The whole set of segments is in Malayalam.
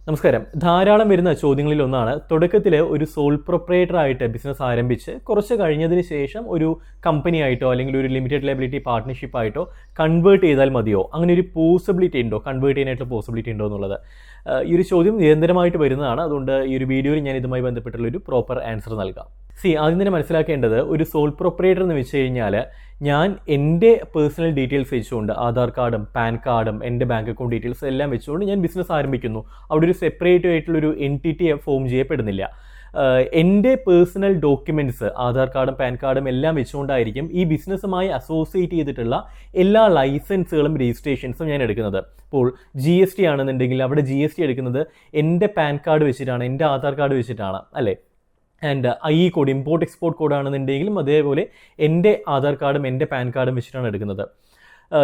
നമസ്കാരം. ധാരാളം വരുന്ന ചോദ്യങ്ങളിൽ ഒന്നാണ് തുടക്കത്തിൽ ഒരു സോൾ പ്രൊപ്രൈറ്റർ ആയിട്ട് ബിസിനസ് ആരംഭിച്ച് കുറച്ച് കഴിഞ്ഞതിന് ശേഷം ഒരു കമ്പനി ആയിട്ടോ അല്ലെങ്കിൽ ഒരു ലിമിറ്റഡ് ലയബിലിറ്റി പാർട്ട്ണർഷിപ്പ് ആയിട്ടോ കൺവേർട്ട് ചെയ്താൽ മതിയോ, അങ്ങനെ ഒരു പോസിബിലിറ്റി ഉണ്ടോ, കൺവേർട്ട് ചെയ്യാനായിട്ടുള്ള പോസിബിലിറ്റി ഉണ്ടോ എന്നുള്ളത് ഈ ഒരു ചോദ്യം നിരന്തരമായിട്ട് വരുന്നതാണ്. അതുകൊണ്ട് ഈ ഒരു വീഡിയോയിൽ ഞാൻ ഇതുമായി ബന്ധപ്പെട്ടുള്ള ഒരു പ്രോപ്പർ ആൻസർ നൽകാം. ആദ്യം തന്നെ മനസ്സിലാക്കേണ്ടത്, ഒരു സോൾ പ്രൊപ്രൈറ്റർ എന്ന് വെച്ച് കഴിഞ്ഞാൽ ഞാൻ എൻ്റെ പേഴ്സണൽ ഡീറ്റെയിൽസ് വെച്ചുകൊണ്ട് ആധാർ കാർഡും പാൻ കാർഡും എൻ്റെ ബാങ്ക് അക്കൗണ്ട് ഡീറ്റെയിൽസ് എല്ലാം വെച്ചുകൊണ്ട് ഞാൻ ബിസിനസ് ആരംഭിക്കുന്നു. അവിടെ ഒരു സെപ്പറേറ്റ് ആയിട്ടുള്ളൊരു എൻറ്റിറ്റി ഫോം ചെയ്യപ്പെടുന്നില്ല. എൻ്റെ പേഴ്സണൽ ഡോക്യുമെൻറ്റ്സ് ആധാർ കാർഡും പാൻ കാർഡും എല്ലാം വെച്ചുകൊണ്ടായിരിക്കും ഈ ബിസിനസ്സുമായി അസോസിയേറ്റ് ചെയ്തിട്ടുള്ള എല്ലാ ലൈസൻസുകളും രജിസ്ട്രേഷൻസും ഞാൻ എടുക്കുന്നത്. ഇപ്പോൾ GST ആണെന്നുണ്ടെങ്കിൽ അവിടെ GST എടുക്കുന്നത് എൻ്റെ പാൻ കാർഡ് വെച്ചിട്ടാണ്, എൻ്റെ ആധാർ കാർഡ് വെച്ചിട്ടാണ്, അല്ലേ? And IE code, import export കോഡാണെന്നുണ്ടെങ്കിലും അതേപോലെ എൻ്റെ ആധാർ കാർഡും എൻ്റെ പാൻ കാർഡും വെച്ചിട്ടാണ് എടുക്കുന്നത്.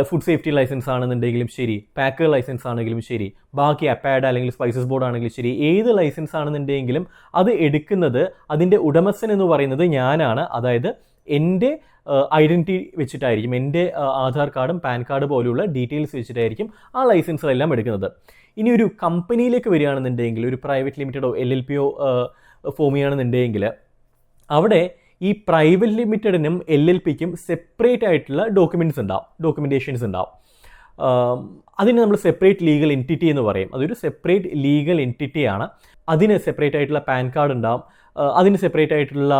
ഫുഡ് സേഫ്റ്റി ലൈസൻസ് ആണെന്നുണ്ടെങ്കിലും ശരി, പാക്കർ ലൈസൻസ് ആണെങ്കിലും ശരി, ബാക്കി അപ്പാഡ് അല്ലെങ്കിൽ സ്പൈസസ് ബോർഡ് ആണെങ്കിലും ശരി, ഏത് ലൈസൻസ് ആണെന്നുണ്ടെങ്കിലും അത് എടുക്കുന്നത് അതിൻ്റെ ഉടമസ്ഥൻ എന്ന് പറയുന്നത് ഞാനാണ്. അതായത് എൻ്റെ ഐഡൻറ്റിറ്റി വെച്ചിട്ടായിരിക്കും, എൻ്റെ ആധാർ കാർഡും പാൻ കാർഡ് പോലെയുള്ള ഡീറ്റെയിൽസ് വെച്ചിട്ടായിരിക്കും ആ ലൈസൻസുകളെല്ലാം എടുക്കുന്നത്. ഇനി ഒരു കമ്പനിയിലേക്ക് വരികയാണെന്നുണ്ടെങ്കിൽ, ഒരു പ്രൈവറ്റ് ലിമിറ്റഡോ LLPയോ ഫോം ചെയ്യുകയാണെന്നുണ്ടെങ്കിൽ അവിടെ ഈ പ്രൈവറ്റ് ലിമിറ്റഡിനും LLPക്കും സെപ്പറേറ്റ് ആയിട്ടുള്ള ഡോക്യുമെൻറ്റേഷൻസ് ഉണ്ടാവും. അതിന് നമ്മൾ സെപ്പറേറ്റ് ലീഗൽ എൻറ്റിറ്റി എന്ന് പറയും. അതൊരു സെപ്പറേറ്റ് ലീഗൽ എൻറ്റിറ്റിയാണ്. അതിന് സെപ്പറേറ്റ് ആയിട്ടുള്ള പാൻ കാർഡ് ഉണ്ടാവും, അതിന് സെപ്പറേറ്റ് ആയിട്ടുള്ള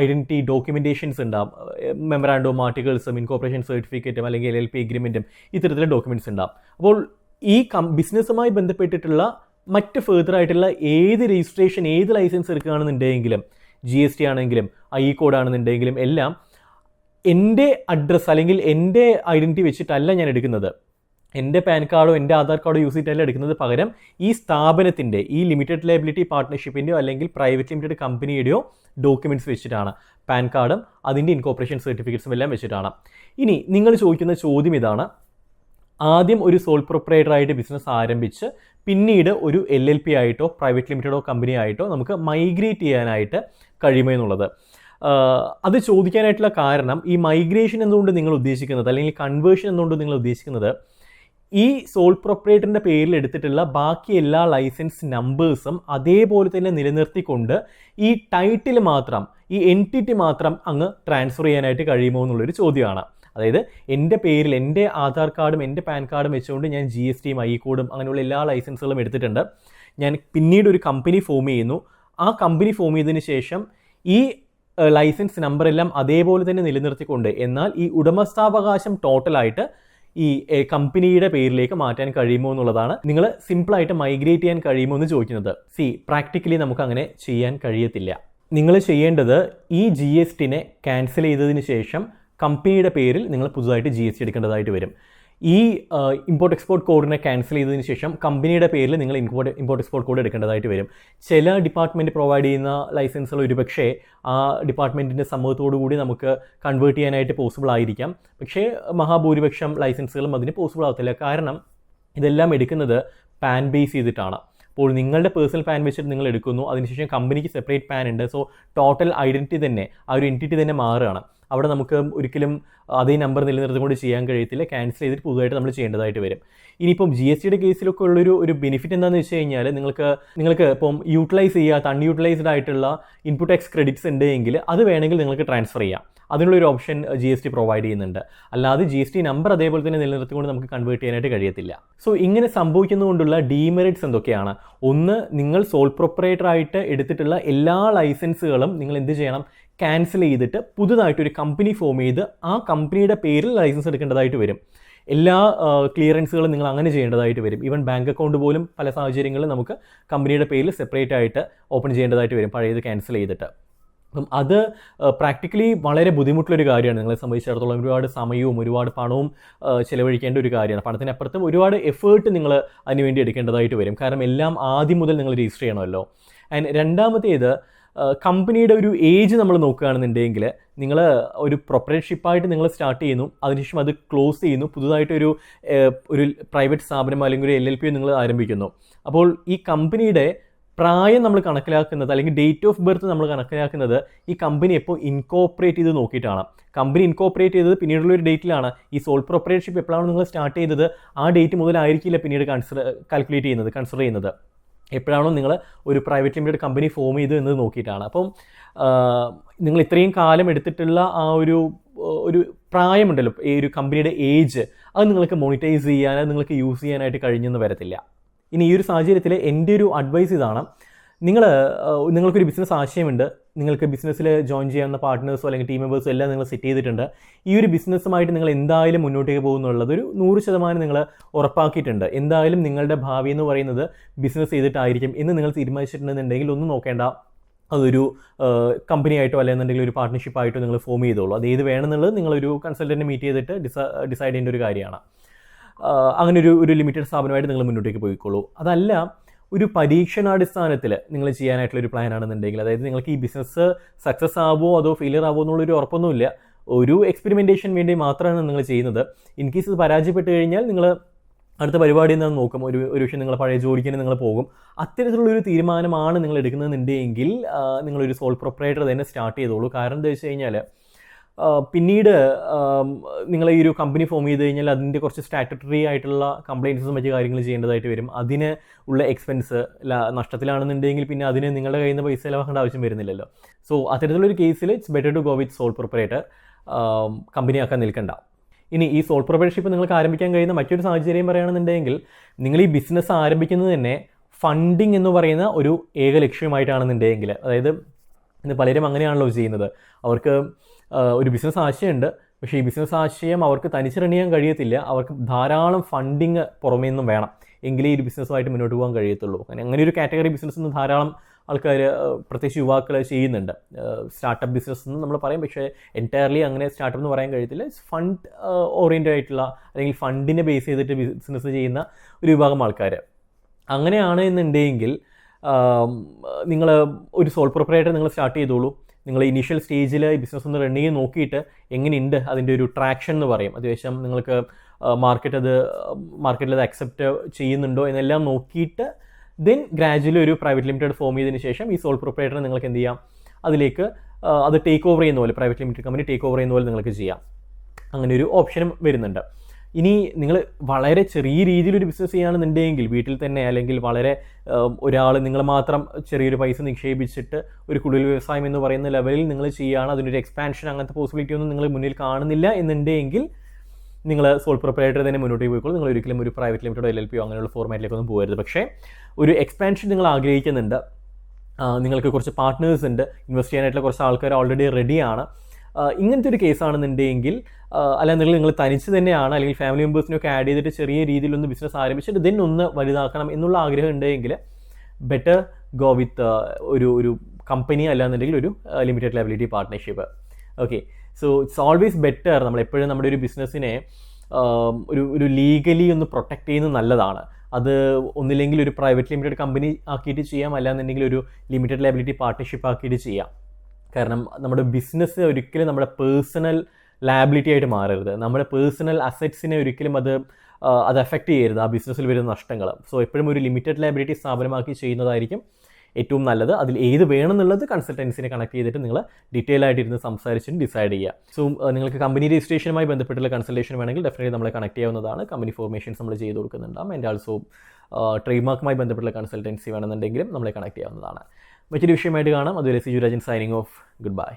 ഐഡൻറ്റിറ്റി ഡോക്യുമെൻറ്റേഷൻസ് ഉണ്ടാവും, മെമ്മറാൻഡവും ആർട്ടിക്കിൾസും ഇൻകോർപ്പറേഷൻ സർട്ടിഫിക്കറ്റും അല്ലെങ്കിൽ LLP എഗ്രിമെൻറ്റും ഇത്തരത്തിലുള്ള ഡോക്യുമെൻറ്റ്സ് ഉണ്ടാവും. അപ്പോൾ ഈ ബിസിനസ്സുമായി ബന്ധപ്പെട്ടിട്ടുള്ള മറ്റ് ഫെർദർ ആയിട്ടുള്ള ഏത് രജിസ്ട്രേഷൻ, ഏത് ലൈസൻസ് എടുക്കുകയാണെന്നുണ്ടെങ്കിലും, GST ആണെങ്കിലും IE കോഡ് ആണെന്നുണ്ടെങ്കിലും എല്ലാം എൻ്റെ അഡ്രസ്സ് അല്ലെങ്കിൽ എൻ്റെ ഐഡൻറ്റിറ്റി വെച്ചിട്ടല്ല ഞാൻ എടുക്കുന്നത്. എൻ്റെ പാൻ കാർഡോ എൻ്റെ ആധാർ കാർഡോ യൂസ് ചെയ്തിട്ടല്ല എടുക്കുന്നത്. പകരം ഈ സ്ഥാപനത്തിൻ്റെ, ഈ ലിമിറ്റഡ് ലയബിലിറ്റി പാർട്ട്ണർഷിപ്പിൻ്റെയോ അല്ലെങ്കിൽ പ്രൈവറ്റ് ലിമിറ്റഡ് കമ്പനിയുടെയോ ഡോക്യുമെൻറ്റ്സ് വെച്ചിട്ടാണ്, പാൻ കാർഡും അതിൻ്റെ ഇൻകോർപ്പറേഷൻ സർട്ടിഫിക്കറ്റ്സും എല്ലാം വെച്ചിട്ടാണ്. ഇനി നിങ്ങൾ ചോദിക്കുന്ന ചോദ്യം ഇതാണ്: ആദ്യം ഒരു സോൾ പ്രൊപ്രൈറ്റർ ആയിട്ട് ബിസിനസ് ആരംഭിച്ച് പിന്നീട് ഒരു LLP ആയിട്ടോ പ്രൈവറ്റ് ലിമിറ്റഡോ കമ്പനി ആയിട്ടോ നമുക്ക് മൈഗ്രേറ്റ് ചെയ്യാനായിട്ട് കഴിയുമോ എന്നുള്ളത്. അത് ചോദിക്കാനായിട്ടുള്ള കാരണം, ഈ മൈഗ്രേഷൻ എന്തുകൊണ്ട് നിങ്ങൾ ഉദ്ദേശിക്കുന്നത് അല്ലെങ്കിൽ കൺവേർഷൻ എന്തുകൊണ്ട് നിങ്ങൾ ഉദ്ദേശിക്കുന്നത്, ഈ സോൾ പ്രൊപ്രൈറ്ററിൻ്റെ പേരിൽ എടുത്തിട്ടുള്ള ബാക്കി എല്ലാ ലൈസൻസ് നമ്പേഴ്സും അതേപോലെ തന്നെ നിലനിർത്തിക്കൊണ്ട് ഈ ടൈറ്റിൽ മാത്രം, ഈ എൻറ്റിറ്റി മാത്രം അങ്ങ് ട്രാൻസ്ഫർ ചെയ്യാനായിട്ട് കഴിയുമോ എന്നുള്ളൊരു ചോദ്യമാണ്. അതായത് എൻ്റെ പേരിൽ എൻ്റെ ആധാർ കാർഡും എൻ്റെ പാൻ കാർഡും വെച്ചുകൊണ്ട് ഞാൻ GSTയും IE കോഡും അങ്ങനെയുള്ള എല്ലാ ലൈസൻസുകളും എടുത്തിട്ടുണ്ട്. ഞാൻ പിന്നീട് ഒരു കമ്പനി ഫോം ചെയ്യുന്നു. ആ കമ്പനി ഫോം ചെയ്തതിന് ശേഷം ഈ ലൈസൻസ് നമ്പറെല്ലാം അതേപോലെ തന്നെ നിലനിർത്തിക്കൊണ്ട്, എന്നാൽ ഈ ഉടമസ്ഥാവകാശം ടോട്ടലായിട്ട് ഈ കമ്പനിയുടെ പേരിലേക്ക് മാറ്റാൻ കഴിയുമോ എന്നുള്ളതാണ്. നിങ്ങൾ സിമ്പിളായിട്ട് മൈഗ്രേറ്റ് ചെയ്യാൻ കഴിയുമോ എന്ന് ചോദിക്കുന്നത്. പ്രാക്ടിക്കലി നമുക്ക് അങ്ങനെ ചെയ്യാൻ കഴിയത്തില്ല. നിങ്ങൾ ചെയ്യേണ്ടത്, ഈ GSTനെ ക്യാൻസൽ ചെയ്തതിന് ശേഷം കമ്പനിയുടെ പേരിൽ നിങ്ങൾ പുതുതായിട്ട് GST എടുക്കേണ്ടതായിട്ട് വരും. ഈ ഇമ്പോർട്ട് എക്സ്പോർട്ട് കോഡിനെ ക്യാൻസൽ ചെയ്തതിന് ശേഷം കമ്പനിയുടെ പേരിൽ നിങ്ങൾ ഇമ്പോർട്ട് എക്സ്പോർട്ട് കോഡ് എടുക്കേണ്ടതായിട്ട് വരും. ചില ഡിപ്പാർട്ട്മെൻറ്റ് പ്രൊവൈഡ് ചെയ്യുന്ന ലൈസൻസുകൾ ഒരുപക്ഷേ ആ ഡിപ്പാർട്ട്മെൻറ്റിൻ്റെ സമ്മതത്തോടു കൂടി നമുക്ക് കൺവേർട്ട് ചെയ്യാനായിട്ട് പോസിബിൾ ആയിരിക്കാം. പക്ഷേ മഹാഭൂരിപക്ഷം ലൈസൻസുകളും അതിന് പോസിബിൾ ആകത്തില്ല. കാരണം ഇതെല്ലാം എടുക്കുന്നത് പാൻ ബേസ് ചെയ്തിട്ടാണ്. അപ്പോൾ നിങ്ങളുടെ പേഴ്സണൽ പാൻ വെച്ചിട്ട് നിങ്ങൾ എടുക്കുന്നു, അതിനുശേഷം കമ്പനിക്ക് സെപ്പറേറ്റ് പാൻ ഉണ്ട്. സോ ടോട്ടൽ ഐഡൻറ്റിറ്റി തന്നെ, ആ ഒരു എൻറ്റിറ്റി തന്നെ മാറുകയാണ്. അവിടെ നമുക്ക് ഒരിക്കലും അതേ നമ്പർ നിലനിർത്തിക്കൊണ്ട് ചെയ്യാൻ കഴിയത്തില്ല. ക്യാൻസൽ ചെയ്തിട്ട് പുതുതായിട്ട് നമ്മൾ ചെയ്യേണ്ടതായിട്ട് വരും. ഇനിയിപ്പം GSTയുടെ കേസിലൊക്കെ ഉള്ളൊരു ബെനിഫിറ്റ് എന്താണെന്ന് വെച്ച് കഴിഞ്ഞാൽ, നിങ്ങൾക്ക് ഇപ്പം യൂട്ടിലൈസ് ചെയ്യാത്ത അൺയൂട്ടിലൈസ്ഡ് ആയിട്ടുള്ള ഇൻപുട്ട് ടാക്സ് ക്രെഡിറ്റ്സ് ഉണ്ടെങ്കിൽ അത് വേണമെങ്കിൽ നിങ്ങൾക്ക് ട്രാൻസ്ഫർ ചെയ്യാം. അതിനുള്ളൊരു ഓപ്ഷൻ GST പ്രൊവൈഡ് ചെയ്യുന്നുണ്ട്. അല്ലാതെ GST നമ്പർ അതേപോലെ തന്നെ നിലനിർത്തിക്കൊണ്ട് നമുക്ക് കൺവേർട്ട് ചെയ്യാനായിട്ട് കഴിയത്തില്ല. സോ ഇങ്ങനെ സംഭവിക്കുന്നതുകൊണ്ടുള്ള ഡീമെറിറ്റ്സ് എന്തൊക്കെയാണ്? ഒന്ന്, നിങ്ങൾ സോൾ പ്രൊപ്രൈറ്റർ ആയിട്ട് എടുത്തിട്ടുള്ള എല്ലാ ലൈസൻസുകളും നിങ്ങൾ എന്ത് ചെയ്യണം? ക്യാൻസൽ ചെയ്തിട്ട് പുതുതായിട്ടൊരു കമ്പനി ഫോം ചെയ്ത് ആ കമ്പനിയുടെ പേരിൽ ലൈസൻസ് എടുക്കേണ്ടതായിട്ട് വരും. എല്ലാ ക്ലിയറൻസുകളും നിങ്ങൾ അങ്ങനെ ചെയ്യേണ്ടതായിട്ട് വരും. ഈവൻ ബാങ്ക് അക്കൗണ്ട് പോലും പല സാഹചര്യങ്ങളിൽ നമുക്ക് കമ്പനിയുടെ പേരിൽ സെപ്പറേറ്റ് ആയിട്ട് ഓപ്പൺ ചെയ്യേണ്ടതായിട്ട് വരും, പഴയത് ക്യാൻസൽ ചെയ്തിട്ട്. അപ്പം അത് പ്രാക്ടിക്കലി വളരെ ബുദ്ധിമുട്ടുള്ളൊരു കാര്യമാണ്. നിങ്ങളെ സംബന്ധിച്ചിടത്തോളം ഒരുപാട് സമയവും ഒരുപാട് പണവും ചിലവഴിക്കേണ്ട ഒരു കാര്യമാണ്. പണത്തിനപ്പുറത്തും ഒരുപാട് എഫേർട്ട് നിങ്ങൾ അതിനുവേണ്ടി എടുക്കേണ്ടതായിട്ട് വരും. കാരണം എല്ലാം ആദ്യം മുതൽ നിങ്ങൾ രജിസ്റ്റർ ചെയ്യണമല്ലോ. ആൻഡ് രണ്ടാമത്തേത്, കമ്പനിയുടെ ഒരു ഏജ് നമ്മൾ നോക്കുകയാണെന്നുണ്ടെങ്കിൽ, നിങ്ങൾ ഒരു പ്രൊപ്രൈറ്റർഷിപ്പായിട്ട് നിങ്ങൾ സ്റ്റാർട്ട് ചെയ്യുന്നു, അതിനുശേഷം അത് ക്ലോസ് ചെയ്യുന്നു, പുതുതായിട്ടൊരു പ്രൈവറ്റ് സ്ഥാപനം അല്ലെങ്കിൽ ഒരു LLP നിങ്ങൾ ആരംഭിക്കുന്നു. അപ്പോൾ ഈ കമ്പനിയുടെ പ്രായം നമ്മൾ കണക്കിലാക്കുന്നത്, അല്ലെങ്കിൽ ഡേറ്റ് ഓഫ് ബർത്ത് നമ്മൾ കണക്കിലാക്കുന്നത് ഈ കമ്പനി എപ്പോൾ ഇൻകോർപ്പറേറ്റ് ചെയ്ത് നോക്കിയിട്ടാണ്. കമ്പനി ഇൻകോർപ്പറേറ്റ് ചെയ്തത് പിന്നീടുള്ള ഒരു ഡേറ്റിലാണ്. ഈ സോൾ പ്രൊപ്രൈറ്റർഷിപ്പ് എപ്പോഴാണ് നിങ്ങൾ സ്റ്റാർട്ട് ചെയ്തത് ആ ഡേറ്റ് മുതലായിരിക്കില്ല പിന്നീട് കൺസിഡർ ചെയ്യുന്നത്. എപ്പോഴാണോ നിങ്ങൾ ഒരു പ്രൈവറ്റ് ലിമിറ്റഡ് കമ്പനി ഫോം ചെയ്ത് എന്നത് നോക്കിയിട്ടാണ്. അപ്പം നിങ്ങൾ ഇത്രയും കാലം എടുത്തിട്ടുള്ള ആ ഒരു പ്രായമുണ്ടല്ലോ, ഈ ഒരു കമ്പനിയുടെ ഏജ്, അത് നിങ്ങൾക്ക് മോണിറ്റൈസ് ചെയ്യാൻ, അത് നിങ്ങൾക്ക് യൂസ് ചെയ്യാനായിട്ട് കഴിഞ്ഞെന്ന് വരത്തില്ല. ഇനി ഈ ഒരു സാഹചര്യത്തിൽ എൻ്റെ ഒരു അഡ്വൈസ് ഇതാണ്, നിങ്ങൾക്കൊരു ബിസിനസ് ആശയമുണ്ട്, നിങ്ങൾക്ക് ബിസിനസ്സിൽ ജോയിൻ ചെയ്യാവുന്ന പാർട്ട്നേഴ്സോ അല്ലെങ്കിൽ ടീം മെമ്പേഴ്സോ എല്ലാം നിങ്ങൾ സെറ്റ് ചെയ്തിട്ടുണ്ട്. ഈ ഒരു ബിസിനസ്സുമായിട്ട് നിങ്ങൾ എന്തായാലും മുന്നോട്ടേക്ക് പോകുന്നുള്ളത് ഒരു 100% നിങ്ങൾ ഉറപ്പാക്കിയിട്ടുണ്ട്. എന്തായാലും നിങ്ങളുടെ ഭാവി എന്ന് പറയുന്നത് ബിസിനസ് ചെയ്തിട്ടായിരിക്കും എന്ന് നിങ്ങൾ തീരുമാനിച്ചിട്ടുണ്ടെന്നുണ്ടെങ്കിൽ ഒന്നും നോക്കേണ്ട, അതൊരു കമ്പനിയായിട്ടോ അല്ലെന്നുണ്ടെങ്കിൽ ഒരു പാർട്ട്ണർഷിപ്പായിട്ടോ നിങ്ങൾ ഫോം ചെയ്തോളൂ. അത് ഏത് വേണമെന്നുള്ളത് നിങ്ങളൊരു കൺസൾട്ടൻറ്റ് മീറ്റ് ചെയ്തിട്ട് ഡിസൈഡ് ചെയ്യേണ്ട ഒരു കാര്യമാണ്. അങ്ങനെ ഒരു ലിമിറ്റഡ് സ്ഥാപനമായിട്ട് നിങ്ങൾ മുന്നോട്ടേക്ക് പോയിക്കോളൂ. അതല്ല, ഒരു പരീക്ഷണാടിസ്ഥാനത്തിൽ നിങ്ങൾ ചെയ്യാനായിട്ടുള്ളൊരു പ്ലാൻ ആണെന്നുണ്ടെങ്കിൽ, അതായത് നിങ്ങൾക്ക് ഈ ബിസിനസ് സക്സസ് ആവുമോ അതോ ഫെയിലിയർ ആവുമോ എന്നുള്ളൊരു ഉറപ്പൊന്നുമില്ല, ഒരു എക്സ്പെരിമെൻറ്റേഷൻ വേണ്ടി മാത്രമാണ് നിങ്ങൾ ചെയ്യുന്നത്. ഇൻ കേസ് ഇത് പരാജയപ്പെട്ട് കഴിഞ്ഞാൽ നിങ്ങൾ അടുത്ത പരിപാടി എന്താണെന്ന് നോക്കും. ഒരു പക്ഷേ നിങ്ങൾ പഴയ ജോലിക്ക് തന്നെ നിങ്ങൾ പോകും. അത്തരത്തിലുള്ളൊരു തീരുമാനമാണ് നിങ്ങൾ എടുക്കുന്നതെന്നുണ്ടെങ്കിൽ നിങ്ങളൊരു സോൾ പ്രൊപ്പറേറ്റർ തന്നെ സ്റ്റാർട്ട് ചെയ്തോളൂ. കാരണം എന്താ വെച്ച് കഴിഞ്ഞാൽ പിന്നീട് നിങ്ങൾ ഈ ഒരു കമ്പനി ഫോം ചെയ്ത് കഴിഞ്ഞാൽ അതിൻ്റെ കുറച്ച് സ്റ്റാറ്റുട്ടറി ആയിട്ടുള്ള കംപ്ലയിൻസും മറ്റു കാര്യങ്ങൾ ചെയ്യേണ്ടതായിട്ട് വരും. അതിന് ഉള്ള എക്സ്പെൻസ് നഷ്ടത്തിലാണെന്നുണ്ടെങ്കിൽ പിന്നെ അതിന് നിങ്ങളുടെ കയ്യിൽ നിന്ന് പൈസ ചിലവാക്കേണ്ട ആവശ്യം വരുന്നില്ലല്ലോ. സോ അത്തരത്തിലുള്ളൊരു കേസിൽ it's better to go with sole proprietor, കമ്പനിയാക്കാൻ നിൽക്കണ്ട. ഇനി ഈ സോൾ പ്രൊപ്പറേറ്റർഷിപ്പ് നിങ്ങൾക്ക് ആരംഭിക്കാൻ കഴിയുന്ന മറ്റൊരു സാഹചര്യം പറയുകയാണെന്നുണ്ടെങ്കിൽ, നിങ്ങൾ ഈ ബിസിനസ് ആരംഭിക്കുന്നത് തന്നെ ഫണ്ടിങ് എന്ന് പറയുന്ന ഒരു ഏക ലക്ഷ്യമായിട്ടാണെന്നുണ്ടെങ്കിൽ, അതായത് ഇന്ന് പലരും അങ്ങനെയാണല്ലോ ചെയ്യുന്നത്. അവർക്ക് ഒരു ബിസിനസ് ആശയമുണ്ട്, പക്ഷേ ഈ ബിസിനസ് ആശയം അവർക്ക് തനിച്ച് റൺ ചെയ്യാൻ കഴിയത്തില്ല. അവർക്ക് ധാരാളം ഫണ്ടിങ് പുറമേ നിന്നും വേണം, എങ്കിലേ ഈ ബിസിനസ്സുമായിട്ട് മുന്നോട്ട് പോകാൻ കഴിയത്തുള്ളൂ. അങ്ങനെ ഒരു കാറ്റഗറി ബിസിനസ് നിന്ന് ധാരാളം ആൾക്കാർ, പ്രത്യേകിച്ച് യുവാക്കൾ ചെയ്യുന്നുണ്ട്. സ്റ്റാർട്ടപ്പ് ബിസിനസ് എന്ന് നമ്മൾ പറയും, പക്ഷേ എൻറ്റയർലി അങ്ങനെ സ്റ്റാർട്ടപ്പ് എന്ന് പറയാൻ കഴിയത്തില്ല. ഫണ്ട് ഓറിയൻറ്റഡ് ആയിട്ടുള്ള അല്ലെങ്കിൽ ഫണ്ടിനെ ബേസ് ചെയ്തിട്ട് ബിസിനസ് ചെയ്യുന്ന ഒരു വിഭാഗം ആൾക്കാർ. അങ്ങനെയാണ് എന്നുണ്ടെങ്കിൽ നിങ്ങൾ ഒരു സോൾ പ്രൊപ്പറേറ്റർ നിങ്ങൾ സ്റ്റാർട്ട് ചെയ്തോളൂ. നിങ്ങൾ ഇനീഷ്യൽ സ്റ്റേജിൽ ഈ ബിസിനസ് ഒന്ന് റൺ ചെയ്ത് നോക്കിയിട്ട് എങ്ങനെയുണ്ട് അതിൻ്റെ ഒരു ട്രാക്ഷൻ എന്ന് പറയും, അത്യാവശ്യം നിങ്ങൾക്ക് മാർക്കറ്റിൽ അത് അക്സെപ്റ്റ് ചെയ്യുന്നുണ്ടോ എന്നെല്ലാം നോക്കിയിട്ട് ദെൻ ഗ്രാജുവലി ഒരു പ്രൈവറ്റ് ലിമിറ്റഡ് ഫോം ചെയ്തതിന് ശേഷം ഈ സോൾ പ്രൊപ്പറേറ്ററിനെ നിങ്ങൾക്ക് എന്ത് ചെയ്യാം, അതിലേക്ക് അത് ടേക്ക് ഓവർ ചെയ്യുന്ന പോലെ, private limited company take over ചെയ്യുന്ന പോലെ നിങ്ങൾക്ക് ചെയ്യാം. അങ്ങനെ ഒരു ഓപ്ഷനും വരുന്നുണ്ട്. ഇനി നിങ്ങൾ വളരെ ചെറിയ രീതിയിലൊരു ബിസിനസ് ചെയ്യുകയാണെന്നുണ്ടെങ്കിൽ, വീട്ടിൽ തന്നെ അല്ലെങ്കിൽ വളരെ നിങ്ങൾ മാത്രം ചെറിയൊരു പൈസ നിക്ഷേപിച്ചിട്ട് ഒരു കുടിൽ വ്യവസായം എന്ന് പറയുന്ന ലെവലിൽ നിങ്ങൾ ചെയ്യുകയാണ്, അതിനൊരു എക്സ്പാൻഷൻ അങ്ങനത്തെ പോസിബിലിറ്റി ഒന്നും നിങ്ങൾ മുന്നിൽ കാണുന്നില്ല എന്നുണ്ടെങ്കിൽ നിങ്ങൾ സോൾ പ്രൊപ്പറേറ്റർ തന്നെ മുന്നോട്ട് പോയിക്കോളൂ. നിങ്ങൾ ഒരിക്കലും ഒരു പ്രൈവറ്റ് ലിമിറ്റഡോ LLP അങ്ങനെയുള്ള ഫോർമാറ്റിലേക്കൊന്നും പോകരുത്. പക്ഷേ ഒരു എക്സ്പാൻഷൻ നിങ്ങൾ ആഗ്രഹിക്കുന്നുണ്ട്, നിങ്ങൾക്ക് കുറച്ച് പാർട്ട്നേഴ്സ് ഉണ്ട്, ഇൻവെസ്റ്റ് ചെയ്യാനായിട്ടുള്ള കുറച്ച് ആൾക്കാർ ഓൾറെഡി റെഡിയാണ്, ഇങ്ങനത്തെ ഒരു കേസാണെന്നുണ്ടെങ്കിൽ, അല്ലാന്നുണ്ടെങ്കിൽ നിങ്ങൾ തനിച്ച് തന്നെയാണ് അല്ലെങ്കിൽ ഫാമിലി മെമ്പേഴ്സിനൊക്കെ ആഡ് ചെയ്തിട്ട് ചെറിയ രീതിയിലൊന്ന് ബിസിനസ് ആരംഭിച്ചിട്ട് ദെൻ ഒന്ന് വലുതാക്കണം എന്നുള്ള ആഗ്രഹം ഉണ്ടെങ്കിൽ ബെറ്റർ ഗോ വിത്ത് ഒരു കമ്പനി, അല്ലാന്നുണ്ടെങ്കിൽ ഒരു limited liability partnership. Okay, so it's always better നമ്മൾ എപ്പോഴും നമ്മുടെ ഒരു ബിസിനസ്സിനെ ഒരു ലീഗലി ഒന്ന് പ്രൊട്ടക്റ്റ് ചെയ്യുന്നത് നല്ലതാണ്. അത് ഒന്നില്ലെങ്കിൽ ഒരു പ്രൈവറ്റ് ലിമിറ്റഡ് കമ്പനി ആക്കിയിട്ട് ചെയ്യാം, അല്ലാന്നുണ്ടെങ്കിൽ ഒരു ലിമിറ്റഡ് ലയബിലിറ്റി പാർട്ട്ണർഷിപ്പ് ആക്കിയിട്ട് ചെയ്യാം. കാരണം നമ്മുടെ ബിസിനസ് ഒരിക്കലും നമ്മുടെ പേഴ്സണൽ ലയബിലിറ്റി ആയിട്ട് മാറരുത്. നമ്മുടെ പേഴ്സണൽ അസറ്റ്സിനെ ഒരിക്കലും അത് അഫക്റ്റ് ചെയ്യരുത്, ആ ബിസിനസ്സിൽ വരുന്ന നഷ്ടങ്ങൾ. സോ എപ്പോഴും ഒരു ലിമിറ്റഡ് ലയബിലിറ്റി സ്ഥാപനമാക്കി ചെയ്യുന്നതായിരിക്കും ഏറ്റവും നല്ലത്. അതിൽ ഏത് വേണമെന്നുള്ളത് കൺസൾട്ടൻസിനെ കണക്ട് ചെയ്തിട്ട് നിങ്ങൾ ഡീറ്റെയിൽ ആയിട്ടിരുന്ന് സംസാരിച്ചിട്ട് ഡിസൈഡ് ചെയ്യുക. സോ നിങ്ങൾക്ക് കമ്പനി രജിസ്ട്രേഷനുമായി ബന്ധപ്പെട്ടുള്ള കൺസൾട്ടേഷൻ വേണമെങ്കിൽ ഡെഫിനറ്റ്ലി നമ്മളെ കണക്ട് ചെയ്യാവുന്നതാണ്. കമ്പനി ഫോർമേഷൻസ് നമ്മൾ ചെയ്ത് കൊടുക്കുന്നുണ്ടാകും. ആൻഡ് ആൾസോ ട്രേഡ് മാർക്കുമായി ബന്ധപ്പെട്ടുള്ള കൺസൾട്ടൻസി വേണമെന്നുണ്ടെങ്കിലും നമ്മളെ കണക്ട് ചെയ്യാവുന്നതാണ്. മറ്റൊരു വിഷയമായിട്ട് കാണാം. അതുവരെ Siju Rajan signing off. Good bye.